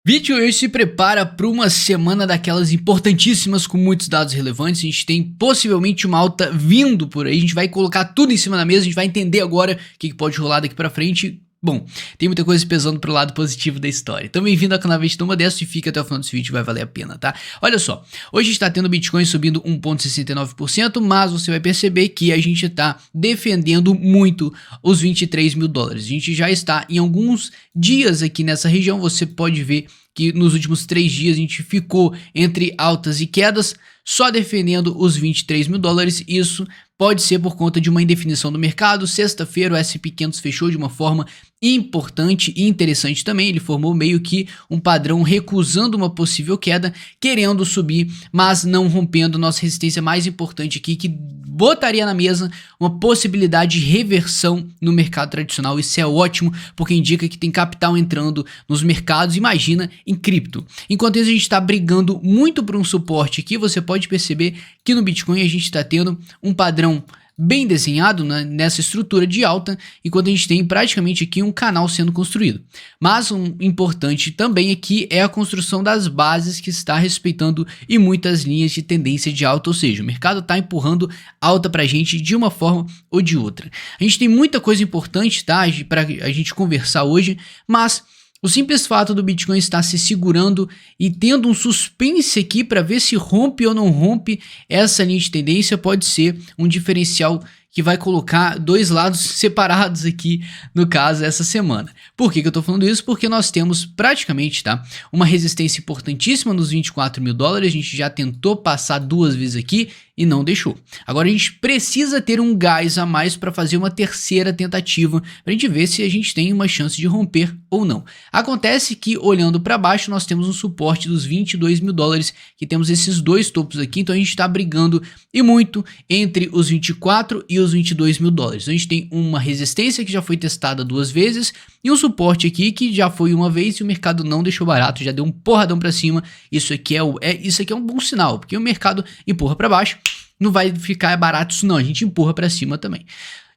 Vídeo hoje se prepara para uma semana daquelas importantíssimas com muitos dados relevantes. A gente tem possivelmente uma alta vindo por aí. A gente vai colocar tudo em cima da mesa. A gente vai entender agora o que pode rolar daqui para frente. Bom, tem muita coisa pesando pro lado positivo da história. Então bem-vindo ao canal Investidor Modesto e fica até o final desse vídeo, vai valer a pena, tá? Olha só, hoje está tendo o Bitcoin subindo 1,69%, mas você vai perceber que a gente está defendendo muito os 23 mil dólares. A gente já está em alguns dias aqui nessa região, você pode ver que nos últimos 3 dias a gente ficou entre altas e quedas, só defendendo os 23 mil dólares. Isso pode ser por conta de uma indefinição do mercado. Sexta-feira o S&P 500 fechou de uma forma importante e interessante também. Ele formou meio que um padrão recusando uma possível queda, querendo subir, mas não rompendo nossa resistência mais importante aqui, que botaria na mesa uma possibilidade de reversão no mercado tradicional. Isso é ótimo, porque indica que tem capital entrando nos mercados, imagina, em cripto. Enquanto isso, a gente está brigando muito por um suporte aqui. Você pode perceber que no Bitcoin a gente está tendo um padrão bem desenhado, né, nessa estrutura de alta, enquanto a gente tem praticamente aqui um canal sendo construído. Mas um importante também aqui é a construção das bases, que está respeitando e muitas linhas de tendência de alta, ou seja, o mercado está empurrando alta pra gente de uma forma ou de outra. A gente tem muita coisa importante, tá, para a gente conversar hoje, mas o simples fato do Bitcoin estar se segurando e tendo um suspense aqui para ver se rompe ou não rompe essa linha de tendência pode ser um diferencial que vai colocar dois lados separados aqui, no caso, essa semana. Por que eu tô falando isso? Porque nós temos praticamente, tá, uma resistência importantíssima nos 24 mil dólares, a gente já tentou passar 2 vezes aqui e não deixou. Agora a gente precisa ter um gás a mais para fazer uma terceira tentativa, para a gente ver se a gente tem uma chance de romper ou não. Acontece que, olhando para baixo, nós temos um suporte dos 22 mil dólares, que temos esses dois topos aqui, então a gente está brigando e muito entre os 24 e os 22 mil dólares. Então a gente tem uma resistência que já foi testada 2 vezes e um suporte aqui que já foi uma vez e o mercado não deixou barato, já deu um porradão para cima. Isso aqui é um bom sinal, porque o mercado empurra para baixo, não vai ficar barato isso não, a gente empurra para cima também.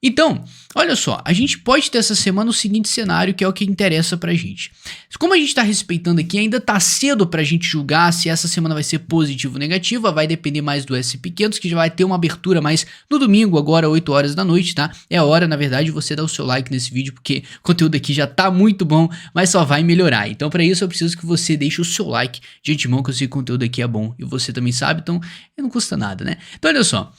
Então, olha só, a gente pode ter essa semana o seguinte cenário, que é o que interessa pra gente. Como a gente está respeitando aqui, ainda tá cedo pra gente julgar se essa semana vai ser positiva ou negativa, vai depender mais do S&P 500, que já vai ter uma abertura mais no domingo, agora 8 horas da noite, tá? É a hora, na verdade, de você dar o seu like nesse vídeo, porque o conteúdo aqui já tá muito bom, mas só vai melhorar. Então, para isso, eu preciso que você deixe o seu like de antemão, que eu sei que o conteúdo aqui é bom e você também sabe, então não custa nada, né? Então, olha só.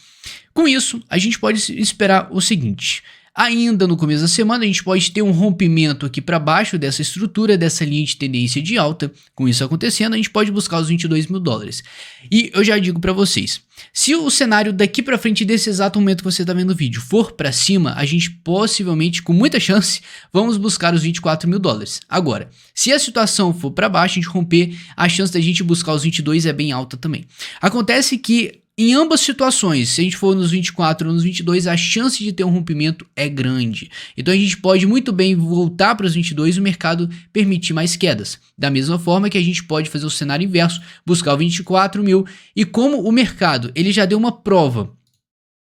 Com isso, a gente pode esperar o seguinte: ainda no começo da semana, a gente pode ter um rompimento aqui para baixo dessa estrutura, dessa linha de tendência de alta. Com isso acontecendo, a gente pode buscar os 22 mil dólares. E eu já digo para vocês, se o cenário daqui para frente desse exato momento que você está vendo o vídeo for para cima, a gente possivelmente, com muita chance, vamos buscar os 24 mil dólares. Agora, se a situação for para baixo, a gente romper, a chance da gente buscar os 22 é bem alta também. Acontece que em ambas situações, se a gente for nos 24 ou nos 22, a chance de ter um rompimento é grande. Então a gente pode muito bem voltar para os 22 e o mercado permitir mais quedas. Da mesma forma que a gente pode fazer o cenário inverso, buscar o 24 mil. E como o mercado ele já deu uma prova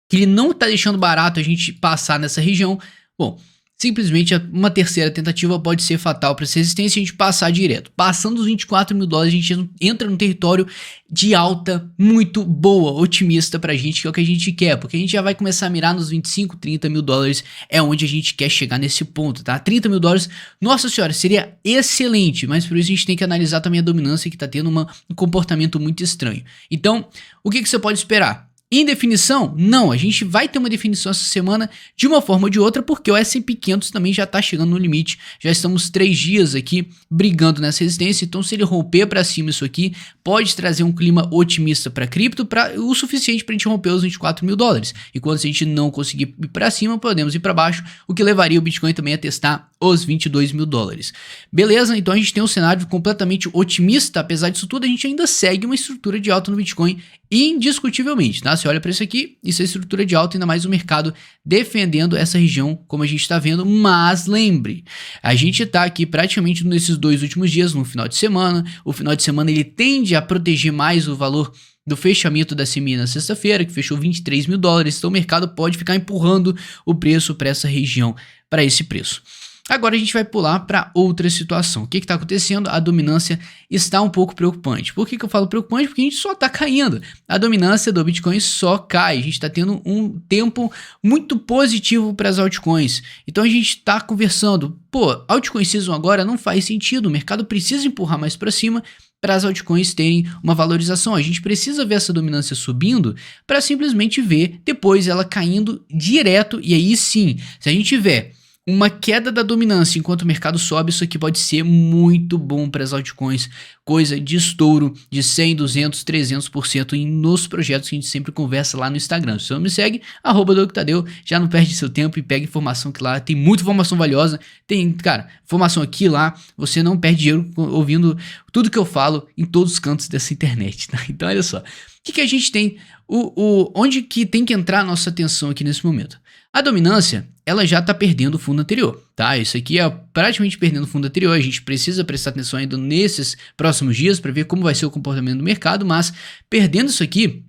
que ele não está deixando barato a gente passar nessa região, bom, simplesmente uma terceira tentativa pode ser fatal para essa resistência e a gente passar direto. Passando os 24 mil dólares, a gente entra num território de alta muito boa, otimista pra gente, que é o que a gente quer, porque a gente já vai começar a mirar nos 25, 30 mil dólares, é onde a gente quer chegar nesse ponto, tá? 30 mil dólares, nossa senhora, seria excelente, mas por isso a gente tem que analisar também a dominância, que tá tendo um comportamento muito estranho. Então, o que você pode esperar? Em definição, não, a gente vai ter uma definição essa semana de uma forma ou de outra, porque o S&P 500 também já está chegando no limite, já estamos 3 dias aqui brigando nessa resistência, então se ele romper para cima isso aqui, pode trazer um clima otimista para cripto, o suficiente para a gente romper os 24 mil dólares, e quando a gente não conseguir ir para cima, podemos ir para baixo, o que levaria o Bitcoin também a testar os 22 mil dólares. Beleza? Então a gente tem um cenário completamente otimista, apesar disso tudo, a gente ainda segue uma estrutura de alta no Bitcoin, indiscutivelmente, tá? Você olha para isso aqui, isso é estrutura de alta, ainda mais o mercado defendendo essa região, como a gente está vendo, mas lembre, a gente está aqui praticamente nesses 2 últimos dias, no final de semana, o final de semana ele tende a proteger mais o valor do fechamento da CME na sexta-feira, que fechou 23 mil dólares, então o mercado pode ficar empurrando o preço para essa região, para esse preço. Agora a gente vai pular para outra situação. O que está acontecendo? A dominância está um pouco preocupante. Por que eu falo preocupante? Porque a gente só está caindo. A dominância do Bitcoin só cai. A gente está tendo um tempo muito positivo para as altcoins. Então a gente está conversando. Pô, altcoin season agora não faz sentido. O mercado precisa empurrar mais para cima para as altcoins terem uma valorização. A gente precisa ver essa dominância subindo para simplesmente ver depois ela caindo direto. E aí sim, se a gente tiver uma queda da dominância enquanto o mercado sobe, isso aqui pode ser muito bom para as altcoins, coisa de estouro de 100, 200, 300% nos projetos que a gente sempre conversa lá no Instagram. Se você não me segue, @DogTadeu, já não perde seu tempo e pega informação que lá tem muita informação valiosa, tem, cara, informação aqui lá, você não perde dinheiro ouvindo tudo que eu falo em todos os cantos dessa internet, tá? Então olha só, o que a gente tem, onde que tem que entrar a nossa atenção aqui nesse momento? A dominância, ela já está perdendo o fundo anterior, tá? Isso aqui é praticamente perdendo o fundo anterior. A gente precisa prestar atenção ainda nesses próximos dias para ver como vai ser o comportamento do mercado, mas perdendo isso aqui,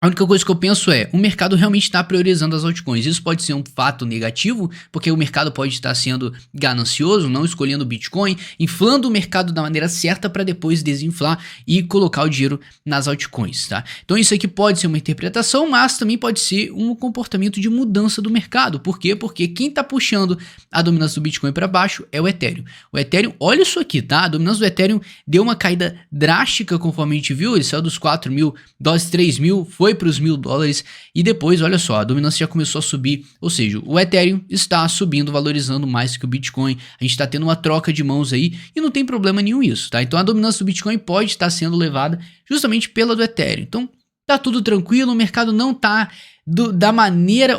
a única coisa que eu penso é, o mercado realmente está priorizando as altcoins. Isso pode ser um fato negativo, porque o mercado pode estar sendo ganancioso, não escolhendo o Bitcoin, inflando o mercado da maneira certa para depois desinflar e colocar o dinheiro nas altcoins, tá? Então isso aqui pode ser uma interpretação, mas também pode ser um comportamento de mudança do mercado. Por quê? Porque quem está puxando a dominância do Bitcoin para baixo é o Ethereum. O Ethereum, olha isso aqui, tá? A dominância do Ethereum deu uma caída drástica conforme a gente viu, ele saiu dos 4 mil dólares, 3 mil, foi para os $1.000 e depois, olha só, a dominância já começou a subir, ou seja, o Ethereum está subindo, valorizando mais que o Bitcoin, a gente está tendo uma troca de mãos aí e não tem problema nenhum isso, tá? Então a dominância do Bitcoin pode estar sendo levada justamente pela do Ethereum, então tá tudo tranquilo, o mercado não tá da maneira,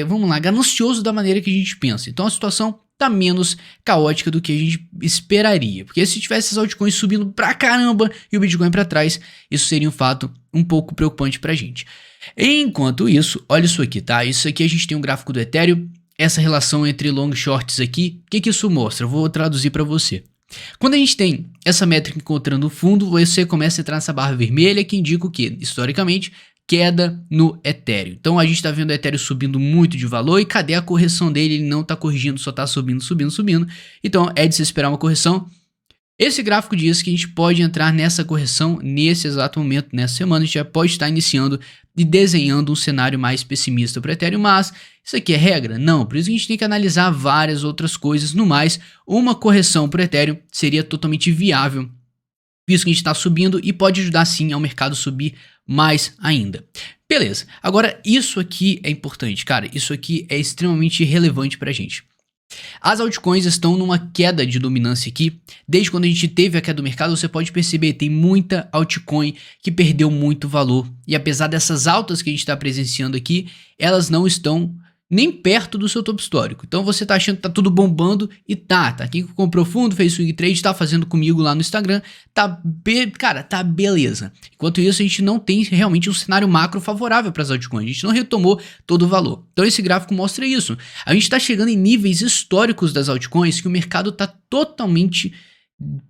vamos lá, ganancioso da maneira que a gente pensa, então a situação tá menos caótica do que a gente esperaria, porque se tivesse as altcoins subindo pra caramba e o Bitcoin pra trás, isso seria um fato um pouco preocupante pra gente. Enquanto isso, olha isso aqui, tá? Isso aqui a gente tem um gráfico do Ethereum, essa relação entre long shorts aqui, o que isso mostra? Eu vou traduzir pra você. Quando a gente tem essa métrica encontrando o fundo, você começa a entrar nessa barra vermelha que indica o que? Historicamente, queda no Ethereum. Então a gente está vendo o Ethereum subindo muito de valor e cadê a correção dele? Ele não está corrigindo, só está subindo, subindo, subindo. Então é de se esperar uma correção. Esse gráfico diz que a gente pode entrar nessa correção nesse exato momento, nessa semana. A gente já pode estar iniciando e desenhando um cenário mais pessimista para o Ethereum, mas isso aqui é regra? Não, por isso a gente tem que analisar várias outras coisas. No mais, uma correção para o Ethereum seria totalmente viável, visto que a gente está subindo e pode ajudar sim ao mercado subir mais ainda. Beleza, agora isso aqui é importante, cara, isso aqui é extremamente relevante pra gente. As altcoins estão numa queda de dominância aqui, desde quando a gente teve a queda do mercado, você pode perceber, tem muita altcoin que perdeu muito valor, e apesar dessas altas que a gente está presenciando aqui, elas não estão nem perto do seu topo histórico. Então você tá achando que tá tudo bombando e tá. Quem comprou fundo, fez swing trade, tá fazendo comigo lá no Instagram, cara, tá beleza. Enquanto isso, a gente não tem realmente um cenário macro favorável para as altcoins, a gente não retomou todo o valor. Então esse gráfico mostra isso. A gente tá chegando em níveis históricos das altcoins que o mercado tá totalmente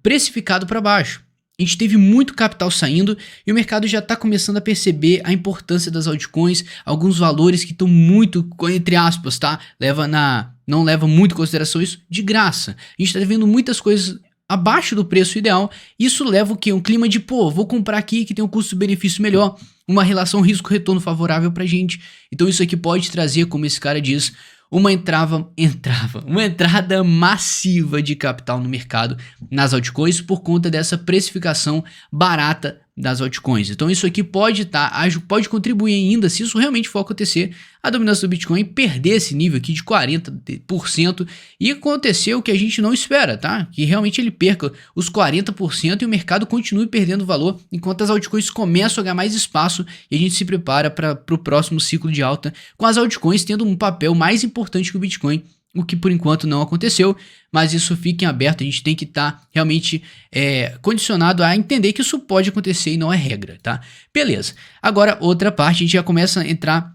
precificado para baixo. A gente teve muito capital saindo e o mercado já está começando a perceber a importância das altcoins, alguns valores que estão muito, entre aspas, tá? Não leva muito em consideração isso, de graça. A gente está vendo muitas coisas abaixo do preço ideal, isso leva o quê? Um clima de, pô, vou comprar aqui que tem um custo-benefício melhor, uma relação risco-retorno favorável pra gente. Então isso aqui pode trazer, como esse cara diz, uma entrada massiva de capital no mercado nas altcoins por conta dessa precificação barata das altcoins. Então isso aqui pode contribuir ainda, se isso realmente for acontecer, a dominância do Bitcoin perder esse nível aqui de 40% e acontecer o que a gente não espera, tá? Que realmente ele perca os 40% e o mercado continue perdendo valor enquanto as altcoins começam a ganhar mais espaço e a gente se prepara para o próximo ciclo de alta, com as altcoins tendo um papel mais importante que o Bitcoin, o que por enquanto não aconteceu, mas isso fica em aberto, a gente tem que estar realmente condicionado a entender que isso pode acontecer e não é regra, tá? Beleza, agora outra parte, a gente já começa a entrar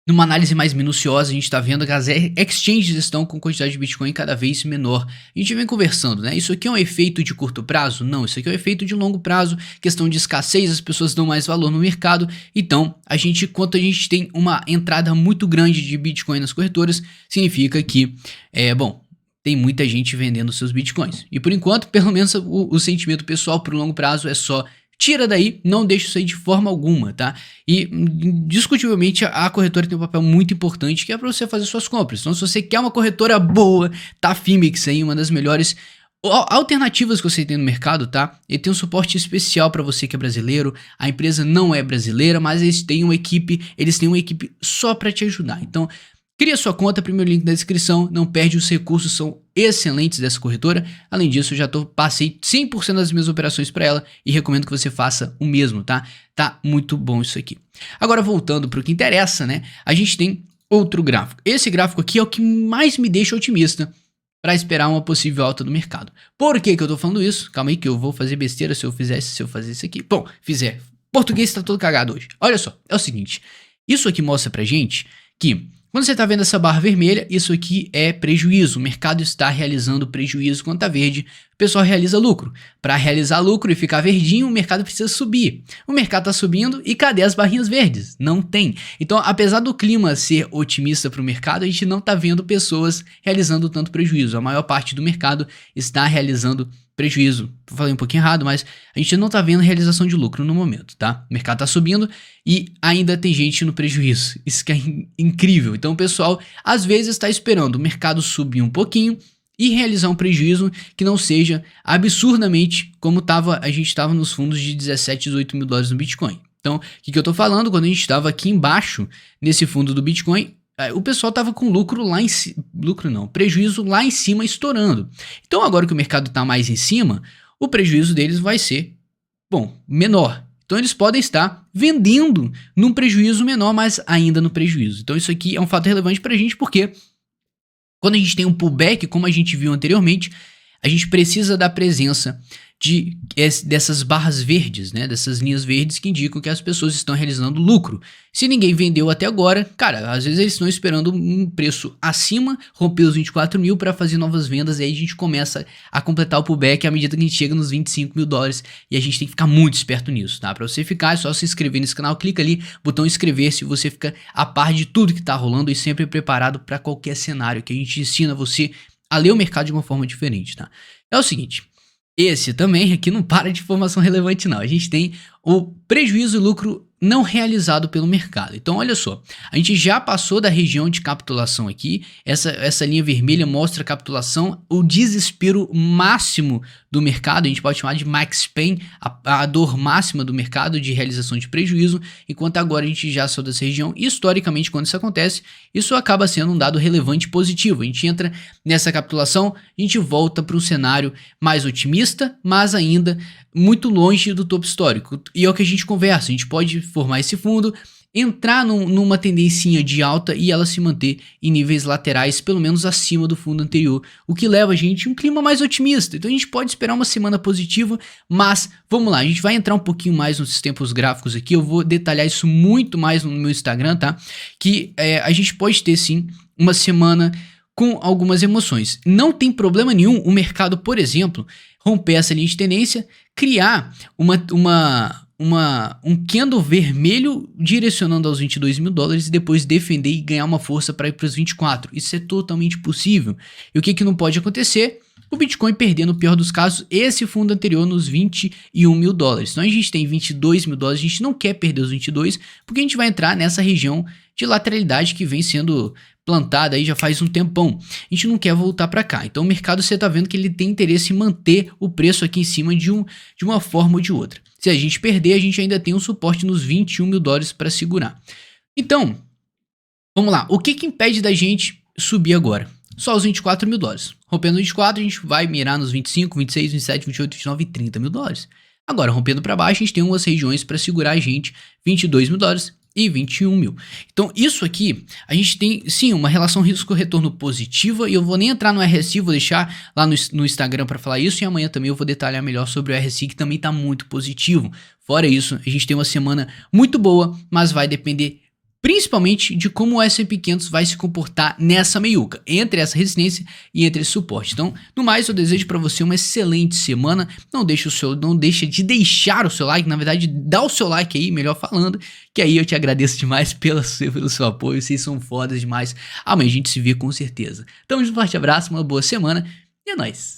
numa análise mais minuciosa, a gente está vendo que as exchanges estão com quantidade de Bitcoin cada vez menor. A gente vem conversando, né? Isso aqui é um efeito de curto prazo? Não, isso aqui é um efeito de longo prazo, questão de escassez, as pessoas dão mais valor no mercado. Então, quanto a gente tem uma entrada muito grande de Bitcoin nas corretoras, significa que, tem muita gente vendendo seus bitcoins. E por enquanto, pelo menos o sentimento pessoal pro longo prazo é só tira daí, não deixa isso aí de forma alguma, tá? E discutivelmente a corretora tem um papel muito importante que é para você fazer suas compras. Então se você quer uma corretora boa, tá, a Fimix aí, uma das melhores alternativas que você tem no mercado, tá? Ele tem um suporte especial para você que é brasileiro. A empresa não é brasileira, mas eles têm uma equipe só para te ajudar. Então, cria sua conta, primeiro link na descrição, não perde, os recursos são excelentes dessa corretora. Além disso, eu já passei 100% das minhas operações para ela e recomendo que você faça o mesmo, tá? Tá muito bom isso aqui. Agora voltando para o que interessa, né? A gente tem outro gráfico. Esse gráfico aqui é o que mais me deixa otimista para esperar uma possível alta do mercado. Por que que eu tô falando isso? Calma aí que eu vou fazer besteira se eu fazer isso aqui. Bom, fizer. Português tá todo cagado hoje. Olha só, é o seguinte. Isso aqui mostra pra gente que quando você está vendo essa barra vermelha, isso aqui é prejuízo. O mercado está realizando prejuízo. Quando está verde, o pessoal realiza lucro. Para realizar lucro e ficar verdinho, o mercado precisa subir. O mercado está subindo e cadê as barrinhas verdes? Não tem. Então, apesar do clima ser otimista para o mercado, a gente não está vendo pessoas realizando tanto prejuízo. A maior parte do mercado está realizando prejuízo. Falei um pouquinho errado, mas a gente não tá vendo realização de lucro no momento, tá? O mercado tá subindo e ainda tem gente no prejuízo. Isso que é incrível. Então o pessoal às vezes está esperando o mercado subir um pouquinho e realizar um prejuízo que não seja absurdamente como a gente estava nos fundos de 17, 18 mil dólares no Bitcoin. Então, o que eu tô falando? Quando a gente estava aqui embaixo, nesse fundo do Bitcoin, o pessoal tava com prejuízo lá em cima estourando. Então agora que o mercado tá mais em cima, o prejuízo deles vai ser, menor. Então eles podem estar vendendo num prejuízo menor, mas ainda no prejuízo. Então isso aqui é um fato relevante pra gente, porque quando a gente tem um pullback, como a gente viu anteriormente, a gente precisa da presença dessas barras verdes, né? Dessas linhas verdes que indicam que as pessoas estão realizando lucro. Se ninguém vendeu até agora, cara, às vezes eles estão esperando um preço acima, romper os 24 mil para fazer novas vendas, e aí a gente começa a completar o pullback à medida que a gente chega nos 25 mil dólares, e a gente tem que ficar muito esperto nisso, tá? Para você ficar, é só se inscrever nesse canal, clica ali, botão inscrever-se, você fica a par de tudo que tá rolando e sempre preparado para qualquer cenário, que a gente ensina você a ler o mercado de uma forma diferente, tá? É o seguinte. Esse também aqui não para de informação relevante não, a gente tem o prejuízo e lucro não realizado pelo mercado. Então olha só, a gente já passou da região de capitulação aqui, essa linha vermelha mostra a capitulação, o desespero máximo do mercado, a gente pode chamar de max pain, a dor máxima do mercado de realização de prejuízo, enquanto agora a gente já saiu dessa região. Historicamente, quando isso acontece, isso acaba sendo um dado relevante positivo. A gente entra nessa capitulação, a gente volta para um cenário mais otimista, mas ainda muito longe do topo histórico. E é o que a gente conversa, a gente pode formar esse fundo, entrar numa tendência de alta e ela se manter em níveis laterais, pelo menos acima do fundo anterior, o que leva a gente a um clima mais otimista. Então a gente pode esperar uma semana positiva, mas vamos lá, a gente vai entrar um pouquinho mais nos tempos gráficos aqui, eu vou detalhar isso muito mais no meu Instagram, tá? Que a gente pode ter sim uma semana com algumas emoções. Não tem problema nenhum o mercado, por exemplo, romper essa linha de tendência, criar um candle vermelho direcionando aos 22 mil dólares e depois defender e ganhar uma força para ir para os 24. Isso é totalmente possível. E o que não pode acontecer? O Bitcoin perder, no pior dos casos, esse fundo anterior nos 21 mil dólares. Então a gente tem 22 mil dólares, a gente não quer perder os 22, porque a gente vai entrar nessa região de lateralidade que vem sendo plantada aí já faz um tempão. A gente não quer voltar para cá. Então o mercado, você tá vendo que ele tem interesse em manter o preço aqui em cima de uma forma ou de outra. Se a gente perder, a gente ainda tem um suporte nos 21 mil dólares para segurar. Então, vamos lá. O que impede da gente subir agora? Só os 24 mil dólares. Rompendo 24, a gente vai mirar nos 25, 26, 27, 28, 29 e 30 mil dólares. Agora, rompendo para baixo, a gente tem umas regiões para segurar a gente, 22 mil dólares e 21 mil. Então isso aqui, a gente tem sim uma relação risco-retorno positiva, e eu vou nem entrar no RSI, vou deixar lá no Instagram para falar isso, e amanhã também eu vou detalhar melhor sobre o RSI, que também está muito positivo. Fora isso, a gente tem uma semana muito boa, mas vai depender principalmente de como o S&P 500 vai se comportar nessa meiuca, entre essa resistência e entre esse suporte. Então, no mais, eu desejo para você uma excelente semana. Não deixa de deixar o seu like, na verdade, dá o seu like aí, melhor falando, que aí eu te agradeço demais pelo seu apoio, vocês são fodas demais. Amanhã a gente se vê com certeza. Então, um forte abraço, uma boa semana e é nóis!